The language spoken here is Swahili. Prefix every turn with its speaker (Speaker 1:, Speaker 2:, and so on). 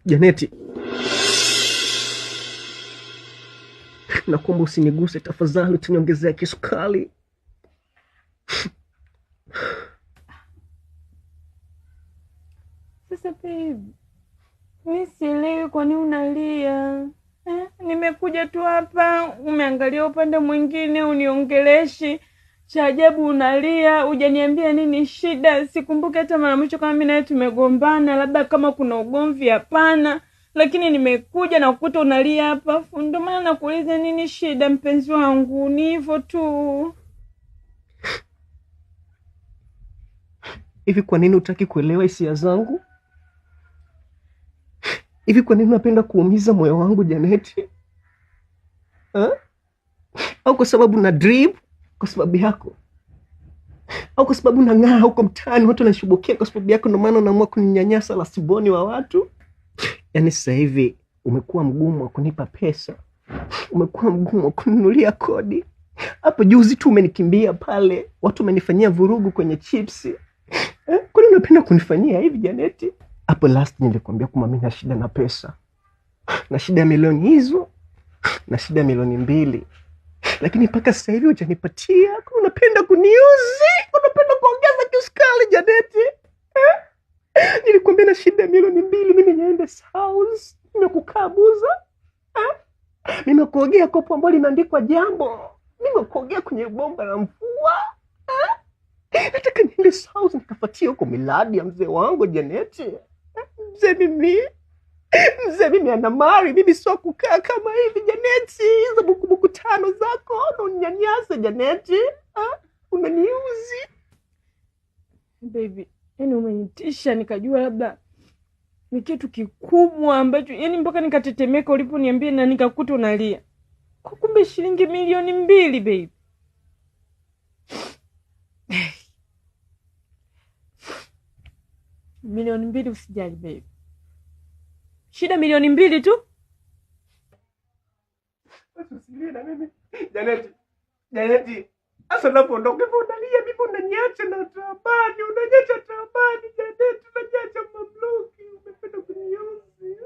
Speaker 1: Janeti, nakuomba usiniguse tafadhali, utaniongezea kisukari.
Speaker 2: Sasa babe, mimi sielewi kwa nini unalia. Nimekuja tu hapa, umeangalia upande mwingine, uniongeleshi. Cha ajabu unalia, hujaniambia nini shida. Sikumbuki hata mara mwisho kama mimi nawe tumegombana, labda kama kuna ugomvi, hapana. Lakini nimekuja na kukuta unalia hapa. Ndio maana nakuuliza nini shida mpenzi wangu. Ni hivyo tu.
Speaker 1: Hivi kwa nini hutaki kuelewa hisia zangu? Hivi kwa nini unapenda kuumiza moyo wangu Janeti? Au kwa sababu na drip kwa sababu yako? Au kwa sababu nang'aa huko mtaani watu wanashubukia kwa sababu yako ndio maana unaamua kuninyanyasa lasiboni wa watu? Yaani sasa hivi umekuwa mgumu wa kunipa pesa. Umekuwa mgumu wa kununulia kodi. Hapo juzi tu umenikimbia pale, watu wamenifanyia vurugu kwenye chips. Kwa nini unapenda kunifanyia hivi Janeti? Hapo last nilikwambia kwamba mimi na shida na pesa. Na shida ya milioni hizo, na shida ya milioni 2. Lakini mpaka sasa hivi hujanipatia. Kwa unapenda kuniuzi, unapenda kuongeza kisukari Janeti. Nilikwambia na shida ya milioni 2, mimi niende house, nimekukabuza. Nimekuogea kopo ambalo limeandikwa jambo. Nimekuogea kwenye bomba la mvua. Nataka niende house nikafuatia huko miladi ya mzee wangu Janeti. Mzee mimi ana mali, mimi sio kukaa kama hivi Janeti. Hizo buku 5 zako na unyanyasa Janeti. Unaniuzi.
Speaker 2: Baby, yani umenitisha nikajua labda ni kitu kikubwa ambacho yani mpaka nikatetemeka uliponiambia na nikakuta unalia. Kumbe shilingi milioni 2 baby. Milioni 2 usijali baby. Shida milioni 2 tu.
Speaker 1: Usilie na mimi. Janeti. Asa unapoondoka hivyo unalia mimi unaniacha na tabani, unaniacha tabani Janeti, unaniacha mamluki, umependa kuniuzi.